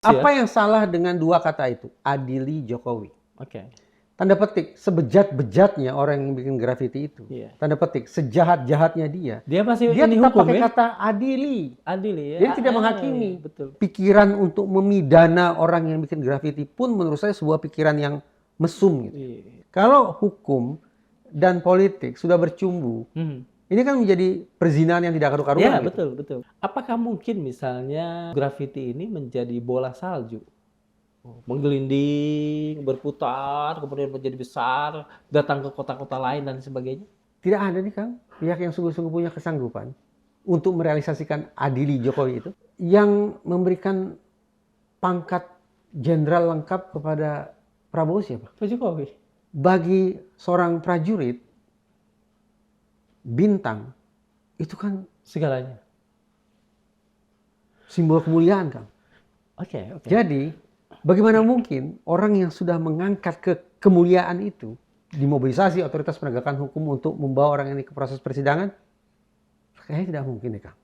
Apa yang salah dengan dua kata itu? Adili Jokowi. Oke. Tanda petik, sebejat-bejatnya orang yang bikin grafiti itu. Iya. Tanda petik, sejahat-jahatnya dia. Dia masih Dia ini tetap hukum pakai ya? kata adili. Adili ya. Dia tidak menghakimi. Betul. Pikiran untuk memidana orang yang bikin grafiti pun menurut saya sebuah pikiran yang mesum gitu. Iya. Kalau hukum dan politik sudah bercumbu, ini kan menjadi perzinahan yang tidak karu-karuan. Ya, gitu. betul. Apakah mungkin misalnya grafiti ini menjadi bola salju? Menggelinding, berputar, kemudian menjadi besar, datang ke kota-kota lain dan sebagainya? Tidak ada nih Kang, pihak yang sungguh-sungguh punya kesanggupan untuk merealisasikan adili Jokowi itu, yang memberikan pangkat jenderal lengkap kepada Prabowo siapa? Pak Jokowi. Bagi seorang prajurit, bintang, itu kan Segalanya. simbol kemuliaan Kang. Oke. Jadi, bagaimana mungkin orang yang sudah mengangkat kemuliaan itu dimobilisasi otoritas penegakan hukum untuk membawa orang ini ke proses persidangan? Kayaknya tidak mungkin ya Kang.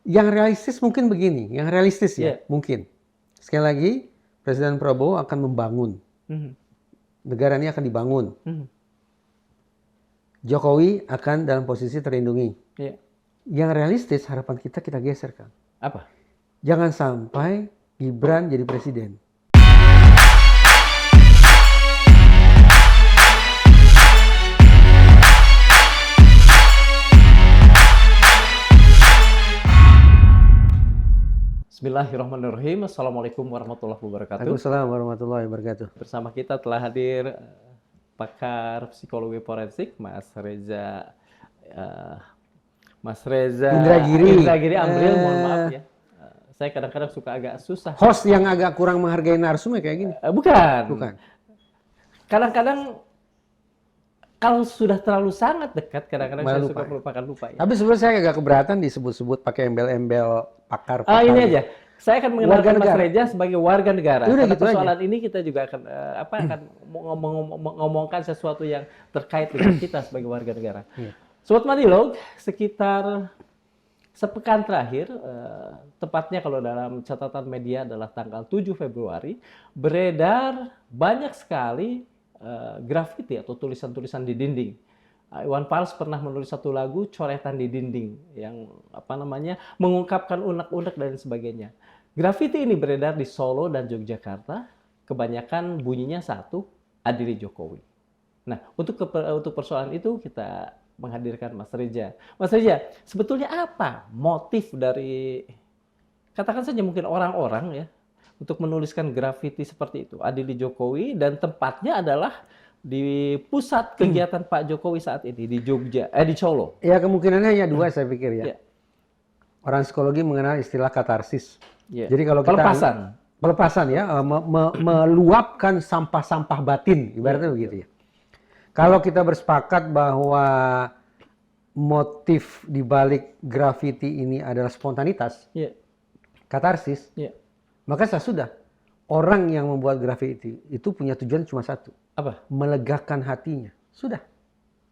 Yang realistis mungkin begini, mungkin. Sekali lagi, Presiden Prabowo akan membangun. Negara ini akan dibangun. Jokowi akan dalam posisi terlindungi. Yang realistis harapan kita geser Kang. Apa? Jangan sampai Gibran jadi presiden. Bismillahirrahmanirrahim. Assalamualaikum warahmatullahi wabarakatuh. Waalaikumsalam warahmatullahi wabarakatuh. Bersama kita telah hadir pakar psikologi forensik Mas Reza Indragiri Amril. Mohon maaf ya. Saya kadang-kadang suka agak susah. Host yang agak kurang menghargai narsumnya kayak gini. Bukan. Kadang-kadang kalau sudah terlalu sangat dekat, kadang-kadang saya suka lupa ya. Tapi sebenarnya saya agak keberatan disebut-sebut pakai embel-embel pakar. Ini aja. Saya akan mengenalkan Mas Reza sebagai warga negara. Karena gitu persoalan aja. Ini kita juga akan ngomongkan sesuatu yang terkait dengan kita sebagai warga negara. Sobat Manilog, sekitar sepekan terakhir, tepatnya kalau dalam catatan media adalah tanggal 7 Februari, beredar banyak sekali grafiti atau tulisan-tulisan di dinding. Iwan Fals pernah menulis satu lagu coretan di dinding yang mengungkapkan unek-unek dan sebagainya. Grafiti ini beredar di Solo dan Yogyakarta. Kebanyakan bunyinya satu, adili Jokowi. Nah, untuk persoalan itu kita menghadirkan Mas Reza. Mas Reza, sebetulnya apa motif dari, katakan saja mungkin orang-orang ya, untuk menuliskan grafiti seperti itu, adili Jokowi, dan tempatnya adalah di pusat kegiatan Pak Jokowi saat ini di di Solo. Ya, kemungkinannya hanya dua saya pikir ya. Orang psikologi mengenal istilah katarsis. Jadi kalau kita pelepasan ya, meluapkan sampah-sampah batin, ibaratnya begitu ya. Kalau kita bersepakat bahwa motif di balik grafiti ini adalah spontanitas, katarsis, maka sudah. Orang yang membuat grafiti itu punya tujuan cuma satu. Apa? Melegakan hatinya. Sudah.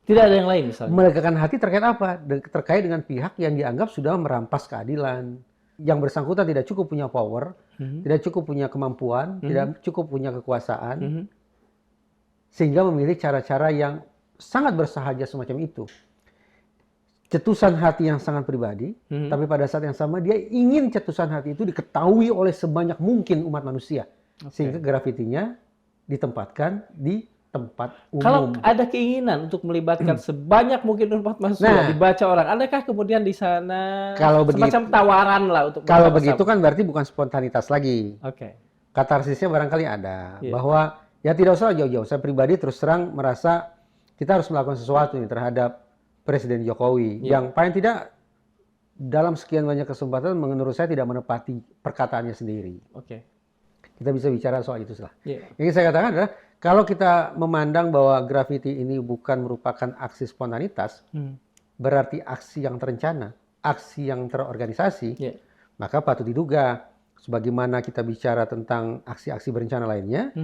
Tidak ada yang lain misalnya? Melegakan hati terkait apa? Terkait dengan pihak yang dianggap sudah merampas keadilan. Yang bersangkutan tidak cukup punya power, tidak cukup punya kemampuan, tidak cukup punya kekuasaan, sehingga memilih cara-cara yang sangat bersahaja semacam itu. Cetusan hati yang sangat pribadi, tapi pada saat yang sama dia ingin cetusan hati itu diketahui oleh sebanyak mungkin umat manusia. Sehingga grafitinya ditempatkan di tempat umum. Kalau ada keinginan untuk melibatkan sebanyak mungkin umat manusia, dibaca orang, adakah kemudian di sana semacam tawaran lah untuk kalau begitu kan berarti bukan spontanitas lagi. Katarsisnya barangkali ada. Bahwa ya tidak usah jauh-jauh. Saya pribadi terus terang merasa kita harus melakukan sesuatu nih terhadap Presiden Jokowi yang paling tidak dalam sekian banyak kesempatan menurut saya tidak menepati perkataannya sendiri. Kita bisa bicara soal itu setelah. Yang saya katakan adalah kalau kita memandang bahwa grafiti ini bukan merupakan aksi spontanitas, berarti aksi yang terencana, aksi yang terorganisasi, maka patut diduga sebagaimana kita bicara tentang aksi-aksi berencana lainnya,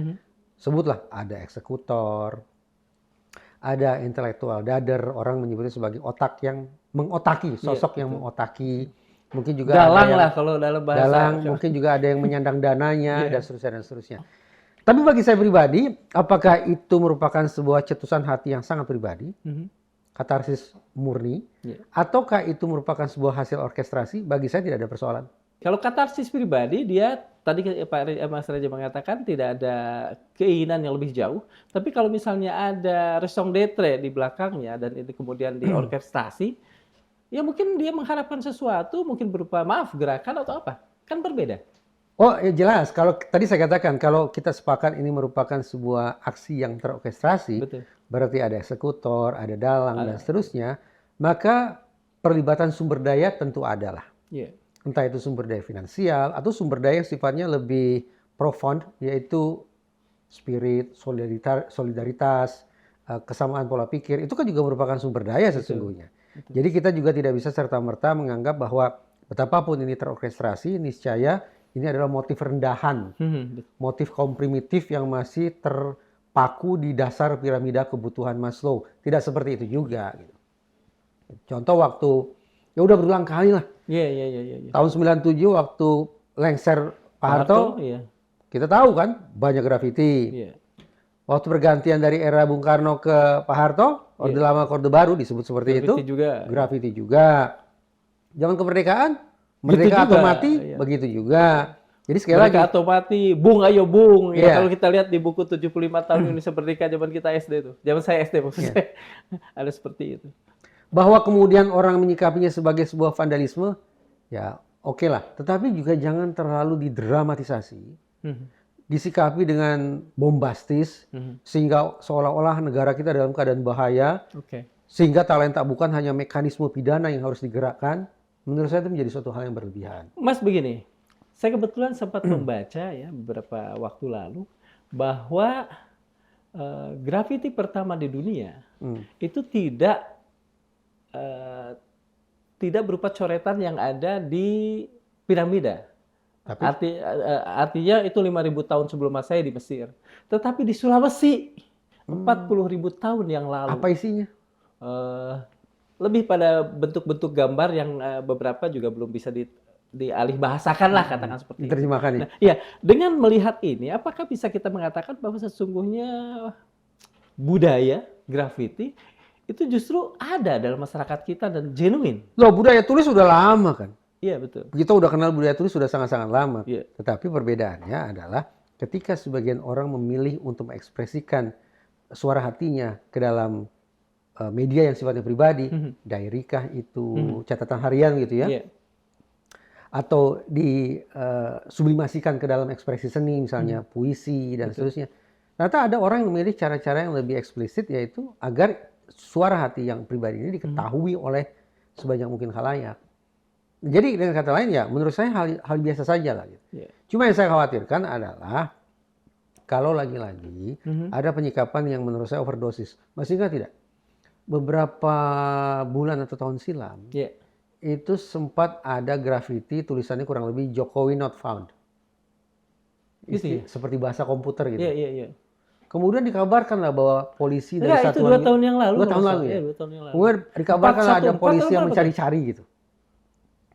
sebutlah ada eksekutor, ada intelektual dader, orang menyebutnya sebagai otak yang mengotaki, sosok yang mengotaki, mungkin juga dalang ada yang, lah kalau dalam bahasa. Dalang, mungkin juga ada yang menyandang dananya dan seterusnya. Tapi bagi saya pribadi, apakah itu merupakan sebuah cetusan hati yang sangat pribadi, katarsis murni, ataukah itu merupakan sebuah hasil orkestrasi? Bagi saya tidak ada persoalan. Kalau katarsis pribadi, dia tadi Mas Raja mengatakan tidak ada keinginan yang lebih jauh. Tapi kalau misalnya ada raison d'être di belakangnya dan itu kemudian diorkestrasi, ya mungkin dia mengharapkan sesuatu, mungkin berupa gerakan atau apa, kan berbeda. Oh ya jelas, kalau tadi saya katakan kalau kita sepakat ini merupakan sebuah aksi yang terorkestrasi, berarti ada eksekutor, ada dalang dan seterusnya, maka perlibatan sumber daya tentu ada lah. Entah itu sumber daya finansial atau sumber daya yang sifatnya lebih profound, yaitu spirit, solidaritas, kesamaan pola pikir, itu kan juga merupakan sumber daya sesungguhnya. Jadi kita juga tidak bisa serta-merta menganggap bahwa betapapun ini terorkestrasi, niscaya ini adalah motif rendahan, motif kaum primitif yang masih terpaku di dasar piramida kebutuhan Maslow. Tidak seperti itu juga. Gitu. Contoh waktu, ya udah berulang kali lah. Tahun 97 waktu lengser Pak Harto, kita tahu kan banyak grafiti. Waktu pergantian dari era Bung Karno ke Pak Harto, Orde Lama ke Orde Baru disebut seperti grafiti itu. Grafiti juga. Zaman kemerdekaan, merdeka atau mati, begitu juga. Jadi sekali lagi. Merdeka atau mati, Bung ayo Bung. Ya, kalau kita lihat di buku 75 tahun Indonesia Merdeka zaman kita SD itu. Zaman saya SD maksudnya. Ada seperti itu. Bahwa kemudian orang menyikapinya sebagai sebuah vandalisme, ya oke lah. Tetapi juga jangan terlalu didramatisasi. Disikapi dengan bombastis, sehingga seolah-olah negara kita dalam keadaan bahaya. Sehingga talenta bukan hanya mekanisme pidana yang harus digerakkan. Menurut saya itu menjadi suatu hal yang berlebihan. Mas begini, saya kebetulan sempat membaca ya beberapa waktu lalu bahwa grafiti pertama di dunia itu tidak berupa coretan yang ada di piramida. Artinya itu 5.000 tahun sebelum Masehi di Mesir. Tetapi di Sulawesi 40.000 tahun yang lalu. Apa isinya? Lebih pada bentuk-bentuk gambar yang beberapa juga belum bisa dialih bahasakan lah, katakan seperti itu. Diterjemahkan ya? Nah, ya, dengan melihat ini, apakah bisa kita mengatakan bahwa sesungguhnya budaya grafiti itu justru ada dalam masyarakat kita dan genuine? Loh, budaya tulis sudah lama kan? Iya, betul. Kita udah kenal budaya tulis sudah sangat-sangat lama. Tetapi perbedaannya adalah ketika sebagian orang memilih untuk mengekspresikan suara hatinya ke dalam media yang sifatnya pribadi, diary kah itu, catatan harian gitu ya, atau disublimasikan ke dalam ekspresi seni, misalnya puisi dan seterusnya. Ternyata ada orang yang memilih cara-cara yang lebih eksplisit, yaitu agar suara hati yang pribadi ini diketahui oleh sebanyak mungkin khalayak. Jadi dengan kata lain ya, menurut saya hal biasa saja lah. Gitu. Cuma yang saya khawatirkan adalah kalau lagi-lagi ada penyikapan yang menurut saya overdosis. Masih ingat tidak? Beberapa bulan atau tahun silam, itu sempat ada grafiti tulisannya kurang lebih Jokowi not found. Seperti bahasa komputer gitu. Kemudian dikabarkan lah bahwa polisi dari satuan... itu 2 tahun yang lalu. 2 tahun lalu ya? 2 tahun yang lalu. Kemudian dikabarkan ada polisi yang mencari-cari gitu.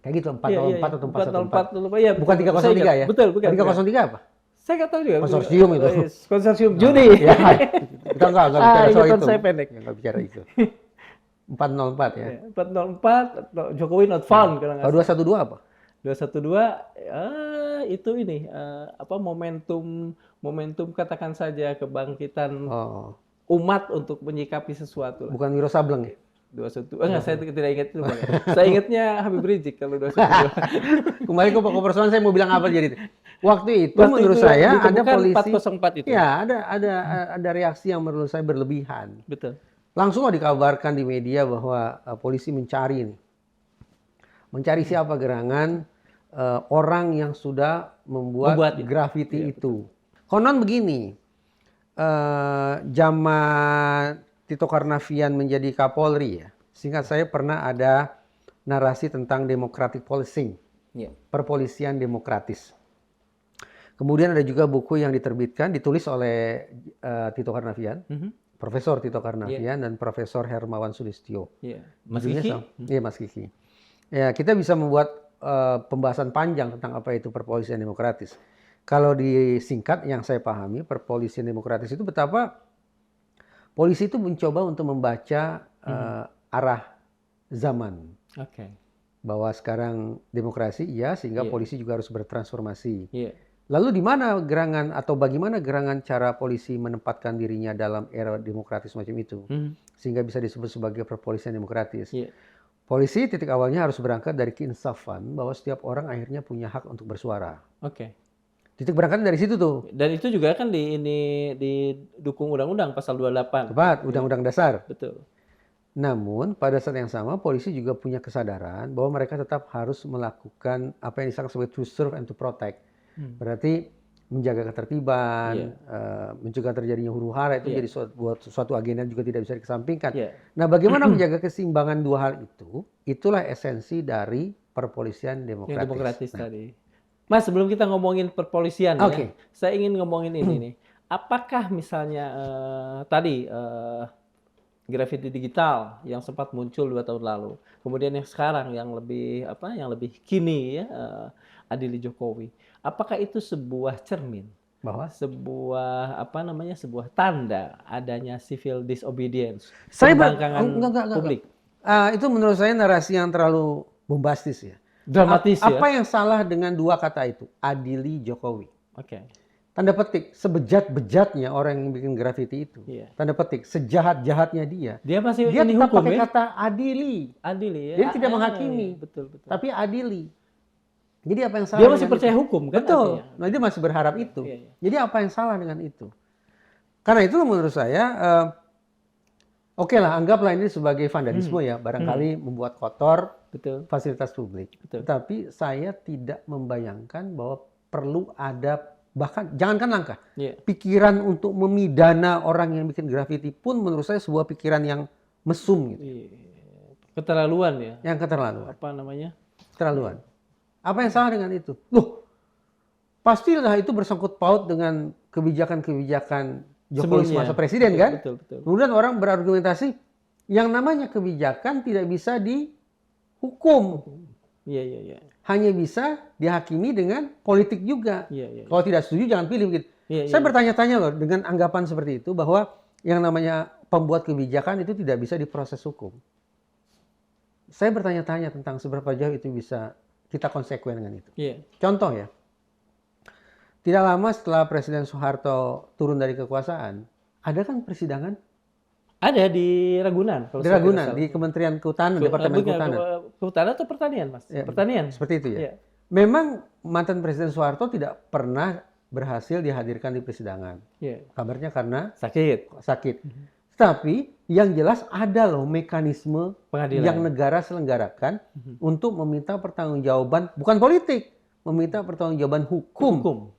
Kayak gitu, 404 atau 414. Ya, bukan 303 ya? Betul, bukan. 303 apa? Saya nggak tahu juga. Konsorsium itu. Konsorsium judi. Ya, kita nggak bicara soal itu. Saya pendek. Nggak bicara itu. 404 ya. 404, Jokowi not found. Kalau 212 apa? 212, itu ini, momentum katakan saja kebangkitan umat untuk menyikapi sesuatu. Bukan Wiro Sableng ya? 212, enggak, saya tidak ingat itu. Saya ingatnya Habib Rizik kalau 212. Kembali ke pokok persoalan, saya mau bilang apa jadi. Waktu itu menurut saya ada polisi. 404 itu. Ya, ada reaksi yang menurut saya berlebihan. Betul. Langsung dikabarkan di media bahwa polisi mencari siapa gerangan orang yang sudah membuat grafiti itu. Konon begini, zaman Tito Karnavian menjadi Kapolri ya, singkat saya pernah ada narasi tentang democratic policing, perpolisian demokratis. Kemudian ada juga buku yang ditulis oleh Tito Karnavian, Profesor Tito Karnavian dan Profesor Hermawan Sulistyo. Mas Kiki. Iya, Mas Kiki. Ya, kita bisa membuat pembahasan panjang tentang apa itu perpolisian demokratis. Kalau disingkat yang saya pahami, perpolisian demokratis itu betapa polisi itu mencoba untuk membaca arah zaman. Bahwa sekarang demokrasi iya, sehingga polisi juga harus bertransformasi. Lalu di mana gerangan atau bagaimana gerangan cara polisi menempatkan dirinya dalam era demokratis macam itu, sehingga bisa disebut sebagai perpolisian demokratis. Polisi titik awalnya harus berangkat dari keinsafan bahwa setiap orang akhirnya punya hak untuk bersuara. Titik berangkat dari situ tuh. Dan itu juga kan didukung undang-undang pasal 28. Tepat, undang-undang dasar. Betul. Namun pada saat yang sama polisi juga punya kesadaran bahwa mereka tetap harus melakukan apa yang disebut sebagai to serve and to protect. Berarti menjaga ketertiban, mencegah terjadinya huru-hara itu jadi suatu agenda juga tidak bisa dikesampingkan. Nah, bagaimana menjaga keseimbangan dua hal itu? Itulah esensi dari perpolisian demokratis. Yang demokratis tadi. Mas, sebelum kita ngomongin perpolisian ya, saya ingin ngomongin ini nih. Apakah misalnya tadi grafiti digital yang sempat muncul 2 tahun lalu, kemudian yang sekarang yang lebih kini ya, Adili Jokowi, apakah itu sebuah cermin bahwa sebuah tanda adanya civil disobedience, pembangkangan publik? Itu menurut saya narasi yang terlalu bombastis ya, dramatis ya. Apa yang salah dengan dua kata itu, Adili Jokowi? Tanda petik, sebejat-bejatnya orang yang bikin grafiti itu. Tanda petik, sejahat-jahatnya dia. Dia tetap pakai kata adili. Adili ya. Dia tidak menghakimi. Betul. Tapi adili. Jadi apa yang salah? Dia masih percaya hukum kan? Betul. Nah, dia masih berharap itu. Jadi apa yang salah dengan itu? Karena itu menurut saya, lah, anggaplah ini sebagai vandalisme ya. Barangkali membuat kotor fasilitas publik. Tapi saya tidak membayangkan bahwa perlu ada, bahkan jangankan langkah, pikiran untuk memidana orang yang bikin grafiti pun menurut saya sebuah pikiran yang mesum gitu. Keterlaluan ya. Yang keterlaluan. Apa namanya? Keterlaluan. Apa yang salah dengan itu? Loh, pastilah itu bersangkut paut dengan kebijakan-kebijakan Jokowi semasa presiden kan? Betul. Kemudian orang berargumentasi yang namanya kebijakan tidak bisa dihukum. Iya. Hanya bisa dihakimi dengan politik juga. Kalau tidak setuju jangan pilih gitu. Saya bertanya-tanya loh dengan anggapan seperti itu bahwa yang namanya pembuat kebijakan itu tidak bisa diproses hukum. Saya bertanya-tanya tentang seberapa jauh itu bisa kita konsekuen dengan itu. Contoh ya, tidak lama setelah Presiden Soeharto turun dari kekuasaan, ada kan persidangan? Ada di Ragunan. Di Ragunan, di Kementerian Kehutanan, Departemen Kehutanan. Kehutanan atau Pertanian, Mas? Pertanian. Seperti itu ya. Memang mantan Presiden Soeharto tidak pernah berhasil dihadirkan di persidangan. Kabarnya karena sakit. Tapi yang jelas ada loh mekanisme pengadilan yang negara selenggarakan untuk meminta pertanggungjawaban, bukan politik, meminta pertanggungjawaban hukum.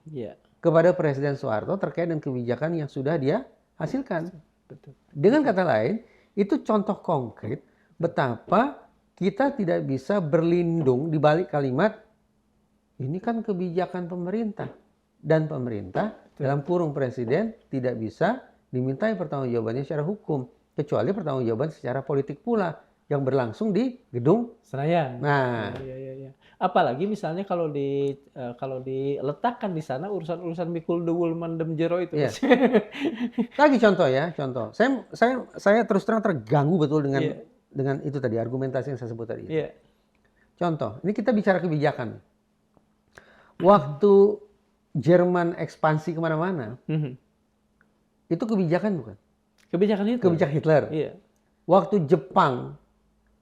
Kepada Presiden Soeharto terkait dengan kebijakan yang sudah dia hasilkan. Dengan kata lain, itu contoh konkret betapa kita tidak bisa berlindung di balik kalimat ini kan kebijakan pemerintah, dan pemerintah dalam kurung presiden tidak bisa dimintai pertanggungjawabannya secara hukum, kecuali pertanggungjawaban secara politik pula yang berlangsung di gedung Senayan. Nah, apalagi misalnya kalau diletakkan di sana urusan-urusan mikul dewul mandem jero itu. Lagi contoh. Saya terus terang terganggu betul dengan itu tadi, argumentasi yang saya sebut tadi. Contoh, ini kita bicara kebijakan. Waktu Jerman ekspansi kemana-mana, itu kebijakan bukan? Kebijakan Hitler. Waktu Jepang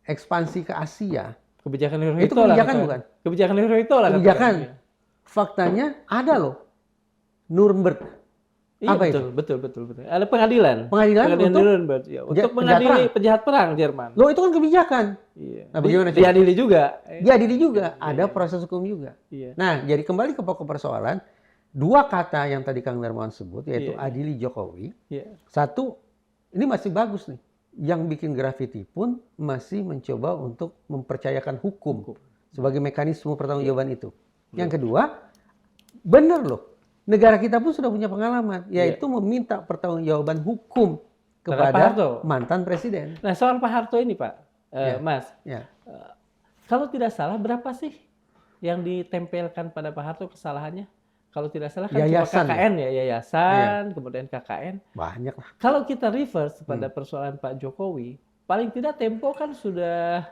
ekspansi ke Asia, kebijakan Hirohito itu kebijakan bukan? Kebijakan Hirohito lah. Kebijakan. Faktanya ada loh. Nuremberg. Apa itu? Betul. Ada pengadilan Nuremberg untuk mengadili penjahat perang Jerman. Loh, itu kan kebijakan. Nah, bagaimana? Diadili juga. Ada proses hukum juga. Nah, jadi kembali ke pokok persoalan, dua kata yang tadi Kang Darmawan sebut, yaitu adili Jokowi. Satu, ini masih bagus nih. Yang bikin grafiti pun masih mencoba untuk mempercayakan hukum sebagai mekanisme pertanggungjawaban itu. Yang kedua, benar loh, negara kita pun sudah punya pengalaman, yaitu meminta pertanggungjawaban hukum kepada mantan presiden. Nah, soal Pak Harto ini, Pak, Mas, kalau tidak salah berapa sih yang ditempelkan pada Pak Harto kesalahannya? Kalau tidak salah kan Yayasan, cuma KKN ya, yayasan, kemudian KKN. banyak lah. Kalau kita reverse pada persoalan Pak Jokowi, paling tidak Tempo kan sudah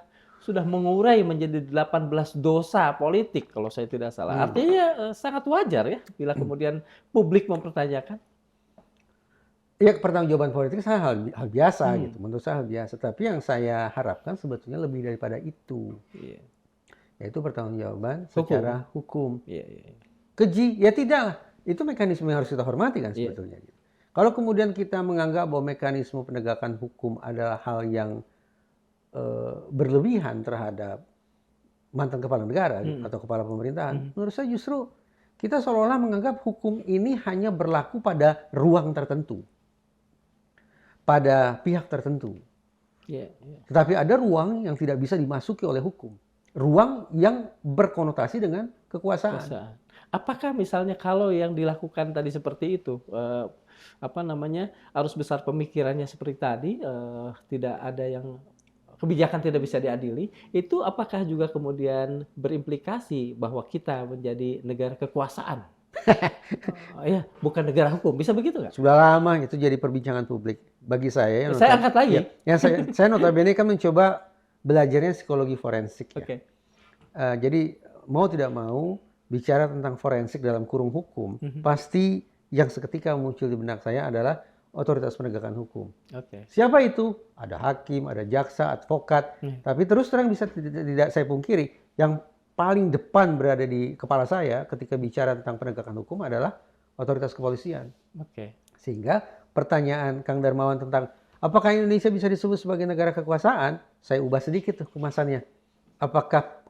mengurai menjadi 18 dosa politik kalau saya tidak salah. Artinya sangat wajar ya bila kemudian publik mempertanyakan. Ya, pertanggungjawaban politik saya hal biasa gitu, menurut saya hal biasa. Tapi yang saya harapkan sebetulnya lebih daripada itu, yaitu pertanggungjawaban secara hukum. Keji, ya tidak lah. Itu mekanisme yang harus kita hormati kan sebetulnya. Kalau kemudian kita menganggap bahwa mekanisme penegakan hukum adalah hal yang berlebihan terhadap mantan kepala negara atau kepala pemerintahan, menurut saya justru kita seolah-olah menganggap hukum ini hanya berlaku pada ruang tertentu, pada pihak tertentu. Tetapi ada ruang yang tidak bisa dimasuki oleh hukum, ruang yang berkonotasi dengan kekuasaan. Apakah misalnya kalau yang dilakukan tadi seperti itu, arus besar pemikirannya seperti tadi, tidak ada yang kebijakan tidak bisa diadili, itu apakah juga kemudian berimplikasi bahwa kita menjadi negara kekuasaan? Ya, bukan negara hukum, bisa begitu nggak? Sudah lama itu jadi perbincangan publik. Bagi saya, saya angkat lagi. Ya, saya notabene kan mencoba belajarnya psikologi forensik. Jadi mau tidak mau bicara tentang forensik dalam kurung hukum, pasti yang seketika muncul di benak saya adalah otoritas penegakan hukum. Siapa itu? Ada hakim, ada jaksa, advokat. Tapi terus terang bisa tidak saya pungkiri, yang paling depan berada di kepala saya ketika bicara tentang penegakan hukum adalah otoritas kepolisian. Sehingga pertanyaan Kang Darmawan tentang apakah Indonesia bisa disebut sebagai negara kekuasaan, saya ubah sedikit tuh kemasannya. Apakah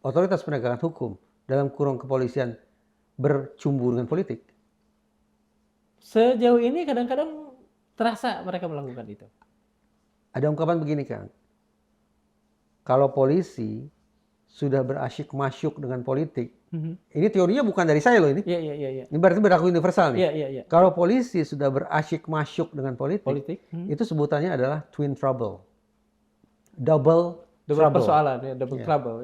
otoritas penegakan hukum dalam kurung kepolisian bercumbu dengan politik? Sejauh ini kadang-kadang terasa mereka melakukan itu. Ada ungkapan begini, Kang. Kalau polisi sudah berasyik masyuk dengan politik, ini teorinya bukan dari saya loh ini. Ini berarti berlaku universal nih. Kalau polisi sudah berasyik masyuk dengan politik, itu sebutannya adalah twin trouble. Double trouble. Persoalan, double trouble.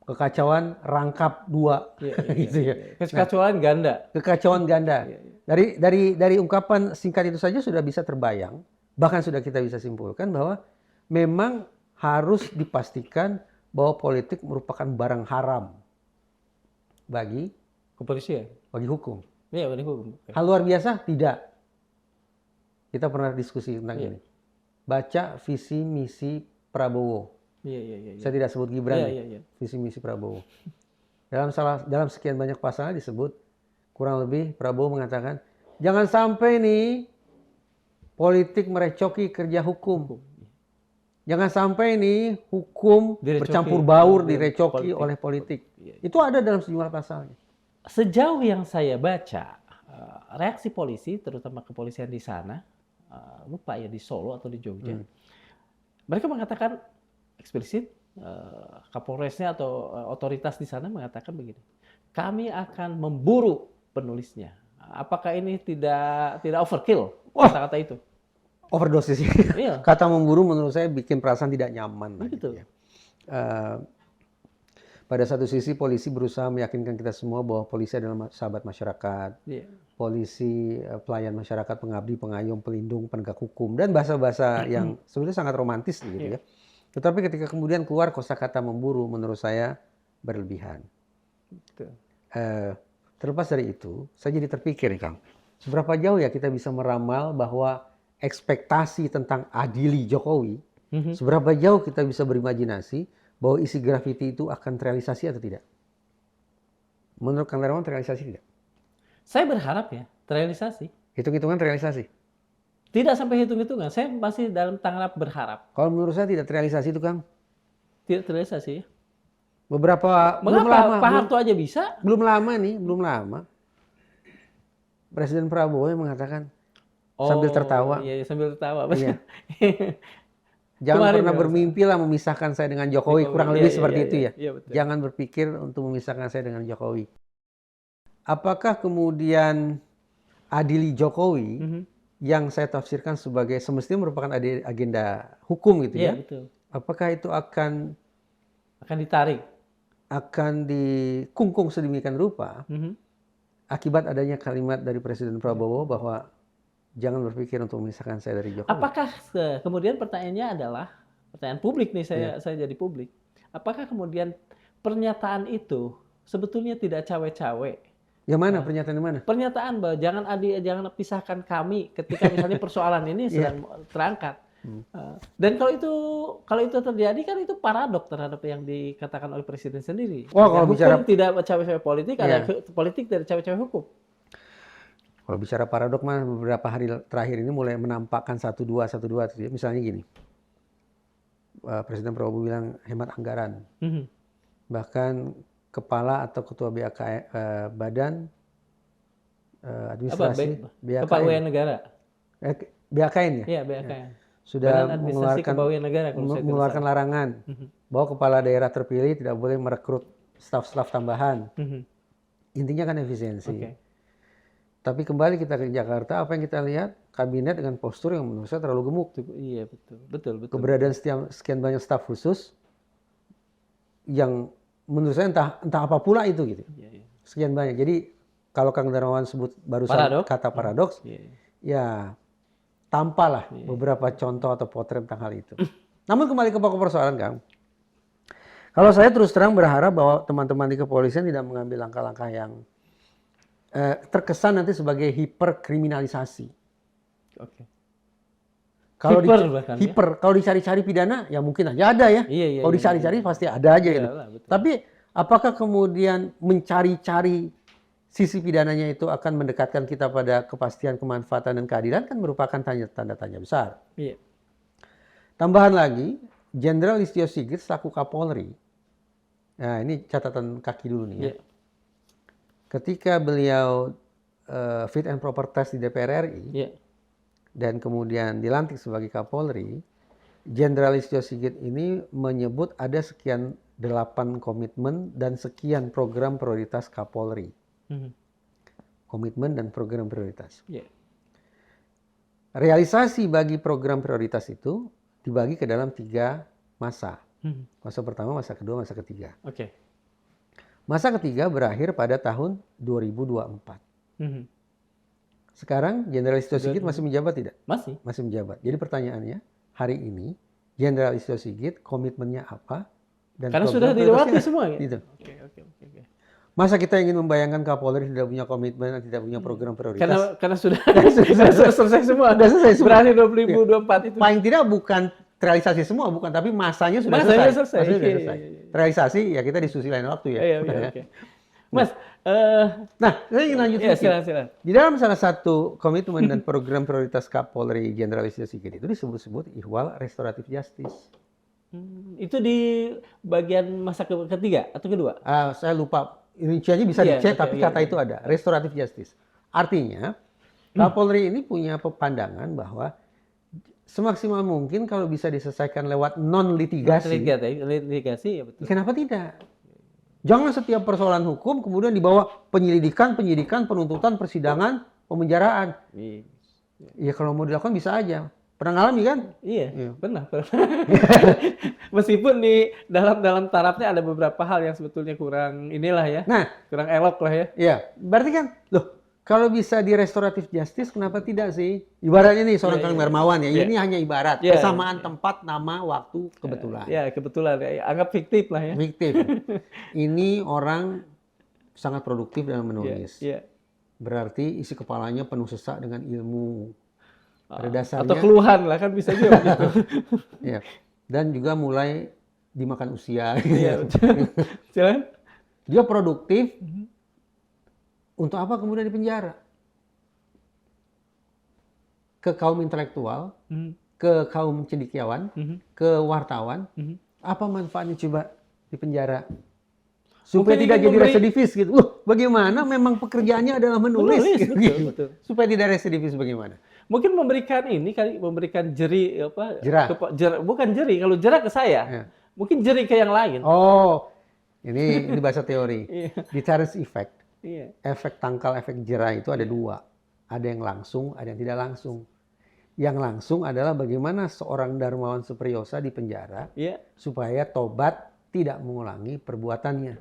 Kekacauan rangkap dua, gitu ya. Kekacauan ganda. Kekacauan ganda. Dari ungkapan singkat itu saja sudah bisa terbayang, bahkan sudah kita bisa simpulkan bahwa memang harus dipastikan bahwa politik merupakan barang haram bagi kepolisian, bagi hukum. Iya, bagi hukum. Hal luar biasa? Tidak. Kita pernah diskusi tentang ini. Baca visi misi Prabowo. Saya tidak sebut Gibran. Visi misi Prabowo. Dalam sekian banyak pasal disebut kurang lebih Prabowo mengatakan jangan sampai nih politik merecoki kerja hukum. Jangan sampai nih hukum bercampur baur direcoki oleh politik. Itu ada dalam sejumlah pasalnya. Sejauh yang saya baca, reaksi polisi, terutama kepolisian di sana, lupa ya di Solo atau di Jogja, mereka mengatakan eksplisit, Kapolresnya atau otoritas di sana mengatakan begini, kami akan memburu penulisnya. Apakah ini tidak overkill kata-kata itu? Overdosis. Iya. Kata memburu menurut saya bikin perasaan tidak nyaman. Gitu. Ya. Pada satu sisi polisi berusaha meyakinkan kita semua bahwa polisi adalah sahabat masyarakat. Polisi pelayan masyarakat, pengabdi, pengayom, pelindung, penegak hukum, dan bahasa-bahasa yang sebetulnya sangat romantis gitu ya. Tetapi ketika kemudian keluar kosakata memburu, menurut saya berlebihan. Terlepas dari itu, saya jadi terpikir nih Kang, seberapa jauh ya kita bisa meramal bahwa ekspektasi tentang adili Jokowi, seberapa jauh kita bisa berimajinasi bahwa isi grafiti itu akan terrealisasi atau tidak? Menurut Kang Darmawan terrealisasi tidak? Saya berharap ya terrealisasi. Hitung-hitungan terrealisasi? Tidak sampai hitung-hitungan, saya masih dalam taraf berharap. Kalau menurut saya tidak terrealisasi itu Kang. Tidak terrealisasi ya? Mengapa belum lama, Pak Harto aja bisa? Belum lama. Presiden Prabowo yang mengatakan sambil tertawa. Iya, sambil tertawa. Iya. Jangan pernah bermimpi lah memisahkan saya dengan Jokowi. Kurang lebih seperti itu ya. Jangan berpikir untuk memisahkan saya dengan Jokowi. Apakah kemudian adili Jokowi yang saya tafsirkan sebagai semestinya merupakan agenda hukum gitu ya? Betul. Apakah itu akan ditarik? akan dikungkung sedemikian rupa akibat adanya kalimat dari Presiden Prabowo bahwa jangan berpikir untuk memisahkan saya dari Jokowi. Apakah kemudian pertanyaannya adalah pertanyaan publik nih, saya jadi publik. Apakah kemudian pernyataan itu sebetulnya tidak cawe-cawe? Yang mana pernyataan yang mana? Pernyataan bahwa jangan pisahkan kami ketika misalnya persoalan ini sedang terangkat. Dan kalau itu terjadi kan itu paradok terhadap yang dikatakan oleh Presiden sendiri. Wah, kalau hukum bicara tidak cawe-cawe politik, ada politik dari cawe-cawe hukum. Kalau bicara paradok mah beberapa hari terakhir ini mulai menampakkan 1-2. Misalnya gini, Presiden Prabowo bilang hemat anggaran. Bahkan kepala atau ketua Badan Administrasi BKN. Kepegawaian Negara. BKN ya? Iya, BKN. Sudah mengeluarkan larangan bahwa kepala daerah terpilih tidak boleh merekrut staf-staf tambahan. Intinya kan efisiensi. Tapi kembali kita ke Jakarta, apa yang kita lihat kabinet dengan postur yang menurut saya terlalu gemuk. Iya, betul. Keberadaan sekian banyak staf khusus yang menurut saya entah apa pula itu gitu. Sekian banyak. Jadi kalau Kang Darmawan sebut barusan kata paradoks, ya tampaklah beberapa contoh atau potret tentang hal itu. Namun kembali ke pokok persoalan, Kang. Kalau saya terus terang berharap bahwa teman-teman di kepolisian tidak mengambil langkah-langkah yang terkesan nanti sebagai hiperkriminalisasi. Kalau kalau dicari-cari pidana, ya mungkin aja ada ya. Kalau dicari-cari pasti ada aja gitu. Tapi apakah kemudian mencari-cari sisi pidananya itu akan mendekatkan kita pada kepastian kemanfaatan dan keadilan, kan merupakan tanda tanya besar. Tambahan lagi, Jenderal Listio Sigit selaku Kapolri. Nah, ini catatan kaki dulu nih ya. Ketika beliau fit and proper test di DPR RI dan kemudian dilantik sebagai Kapolri, Jenderal Listio Sigit ini menyebut ada sekian 8 komitmen dan sekian program prioritas Kapolri. Komitmen dan program prioritas. Realisasi bagi program prioritas itu dibagi ke dalam 3 masa. Masa pertama, masa kedua, masa ketiga. Masa ketiga berakhir pada tahun 2024. Sekarang Jenderal Listio Sigit masih menjabat tidak? Masih menjabat. Jadi pertanyaannya, hari ini Jenderal Listio Sigit komitmennya apa? Dan karena sudah dilewati semua ya? Gitu. Masa kita ingin membayangkan Kapolri tidak punya komitmen, tidak punya program prioritas? Karena sudah selesai semua. Berakhir 2024 itu. Paling tidak bukan terrealisasi semua, bukan, tapi masanya sudah selesai. Terrealisasi ya kita diskusi lain waktu ya. Mas, nah saya ingin lanjut silakan. Di dalam salah satu komitmen dan program prioritas Kapolri Jenderal Listio Sigit itu disebut-sebut ihwal restoratif justice. Itu di bagian masa ketiga atau kedua? Saya lupa. Rinciannya bisa dicek, tapi kata itu ada, restoratif justice. Artinya, Kapolri ini punya pandangan bahwa semaksimal mungkin kalau bisa diselesaikan lewat non-litigasi. Litigasi, ya betul. Kenapa tidak? Jangan setiap persoalan hukum kemudian dibawa penyidikan, penuntutan, persidangan, pemenjaraan. Ya kalau mau dilakukan bisa aja. Pernah ngalami kan? Iya. Pernah. Meskipun di dalam tarafnya ada beberapa hal yang sebetulnya kurang kurang elok lah ya. Iya, berarti kan, kalau bisa di restoratif justice, kenapa tidak sih? Ibaratnya nih seorang Kang Darmawan ya, ini hanya ibarat kesamaan tempat, nama, waktu, kebetulan. Kebetulan. Anggap fiktif lah ya. Fiktif. Ini orang sangat produktif dalam menulis. Berarti isi kepalanya penuh sesak dengan ilmu. Pada dasarnya, atau keluhan lah kan bisa juga begitu. Dan juga mulai dimakan usia. Dia produktif. Untuk apa kemudian di penjara? Ke kaum intelektual, ke kaum cendekiawan, ke wartawan, apa manfaatnya coba di penjara? Supaya tidak jadi residivis gitu. Bagaimana memang pekerjaannya adalah menulis gitu. Betul. Supaya tidak residivis bagaimana? Mungkin memberikan jeri jerah. Bukan jeri, kalau jerah ke saya. Mungkin jeri ke yang lain. Oh. Ini bahasa teori. Deterrence effect. Efek tangkal, efek jerah itu ada 2. Ada yang langsung, ada yang tidak langsung. Yang langsung adalah bagaimana seorang Darmawan Supriyosa di penjara supaya tobat tidak mengulangi perbuatannya.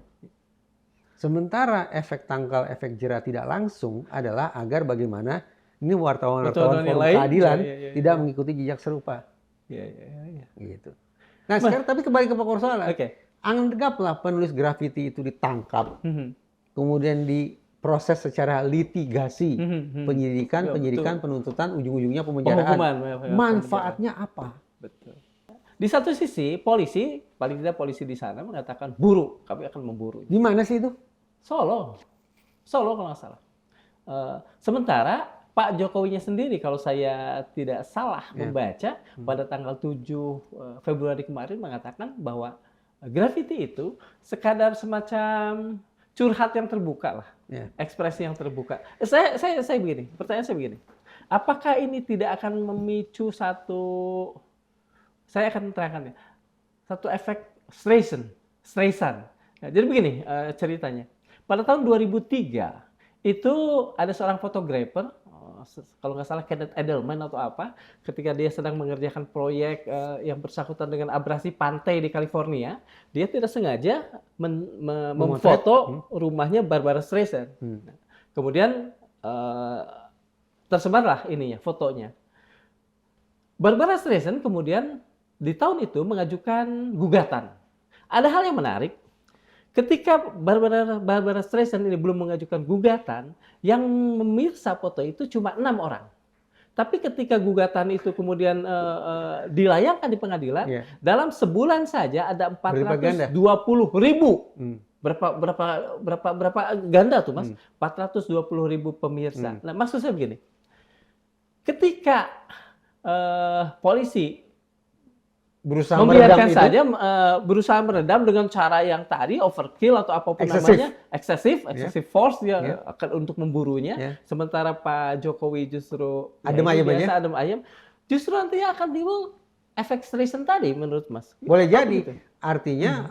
Sementara efek tangkal, efek jera tidak langsung adalah agar bagaimana ini wartawan-wartawan forum keadilan tidak mengikuti jejak serupa. Gitu. Nah sekarang tapi kembali ke pokok persoalan. Anggaplah penulis grafiti itu ditangkap, kemudian diproses secara litigasi, penyidikan, penuntutan, ujung-ujungnya pemenjaraan. Manfaatnya apa? Betul. Di satu sisi, polisi, paling tidak polisi di sana mengatakan buru, kami akan memburu. Di mana sih itu? Solo kalau nggak salah. Sementara Pak Jokowinya sendiri, kalau saya tidak salah membaca, pada tanggal 7 Februari kemarin mengatakan bahwa grafiti itu sekadar semacam curhat yang terbuka lah, ekspresi yang terbuka. Saya begini, pertanyaan saya begini, apakah ini tidak akan memicu satu, saya akan terangkan ya, satu efek Streisand. Nah, jadi begini ceritanya. Pada tahun 2003 itu ada seorang fotografer, kalau nggak salah Kenneth Edelman atau apa, ketika dia sedang mengerjakan proyek yang bersangkutan dengan abrasi pantai di California, dia tidak sengaja memfoto rumahnya Barbara Streisand. Kemudian tersebarlah ininya, fotonya. Barbara Streisand kemudian di tahun itu mengajukan gugatan. Ada hal yang menarik. Ketika Barbara Streisand ini belum mengajukan gugatan, yang memirsa foto itu cuma 6 orang. Tapi ketika gugatan itu kemudian dilayangkan di pengadilan, dalam sebulan saja ada 420.000. Berapa ganda tuh, Mas? 420.000 pemirsa. Nah, maksud saya begini. Ketika polisi membiarkan saja berusaha meredam dengan cara yang tadi overkill atau apapun namanya, excessive force dia akan untuk memburunya, sementara Pak Jokowi justru adem ayem, justru nantinya akan timbul efek Streisand tadi menurut Mas. Boleh jadi, gitu. Artinya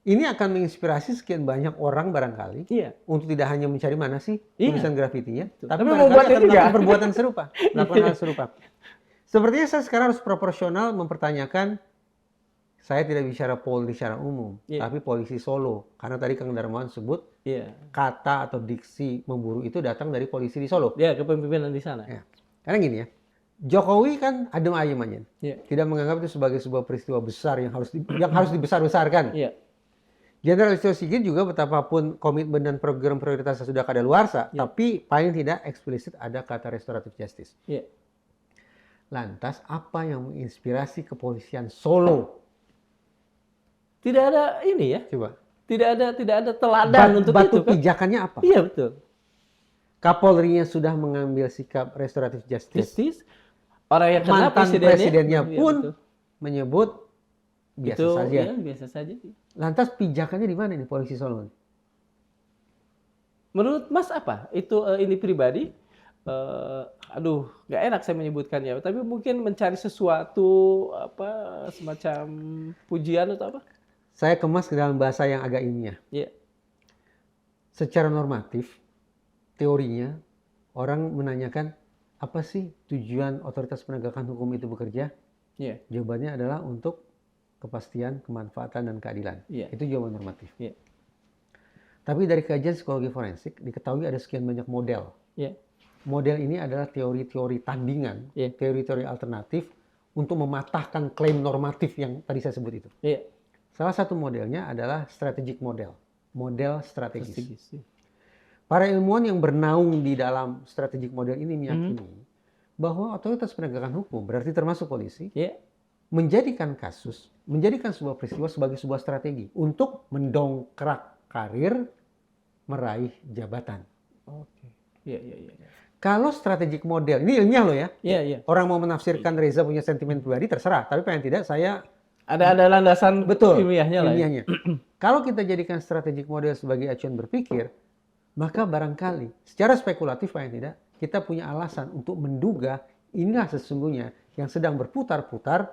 ini akan menginspirasi sekian banyak orang barangkali untuk tidak hanya mencari mana sih tulisan grafitinya, tapi barangkali akan melakukan perbuatan serupa, melakukan hal serupa. Sepertinya saya sekarang harus proporsional mempertanyakan, saya tidak bicara polri secara umum, tapi polisi Solo. Karena tadi Kang Darmawan sebut kata atau diksi memburu itu datang dari polisi di Solo. Kepemimpinan di sana. Karena gini ya, Jokowi kan adem ayem aja, tidak menganggap itu sebagai sebuah peristiwa besar yang harus dibesar-besarkan. Jenderal Listio Sigit juga betapapun komitmen dan program prioritasnya sudah kadaluarsa, tapi paling tidak eksplisit ada kata restoratif justice. Lantas apa yang menginspirasi kepolisian Solo? Tidak ada ini ya. Coba. Tidak ada teladan untuk batu itu. Batu pijakannya apa? Iya betul. Kapolrinya sudah mengambil sikap restoratif justice. Orang yang kena presidennya pun menyebut biasa saja. Iya, biasa saja. Lantas pijakannya di mana nih polisi Solo? Menurut Mas apa? Itu ini pribadi? Nggak enak saya menyebutkannya, tapi mungkin mencari sesuatu semacam pujian atau apa? Saya kemas ke dalam bahasa yang agak ilmiah. Secara normatif, teorinya orang menanyakan apa sih tujuan otoritas penegakan hukum itu bekerja? Jawabannya adalah untuk kepastian, kemanfaatan, dan keadilan. Itu jawaban normatif. Tapi dari kajian psikologi forensik diketahui ada sekian banyak model. Model ini adalah teori-teori tandingan, teori-teori alternatif untuk mematahkan klaim normatif yang tadi saya sebut itu. Salah satu modelnya adalah strategic model, model strategis. Para ilmuwan yang bernaung di dalam strategic model ini meyakini bahwa otoritas penegakan hukum, berarti termasuk polisi, menjadikan sebuah peristiwa sebagai sebuah strategi untuk mendongkrak karir, meraih jabatan. Kalau strategic model, ini ilmiah loh ya. Orang mau menafsirkan Reza punya sentimen pribadi terserah, tapi paling tidak saya ada landasan ilmiahnya lah. Kalau kita jadikan strategic model sebagai acuan berpikir, maka barangkali secara spekulatif paling tidak kita punya alasan untuk menduga inilah sesungguhnya yang sedang berputar-putar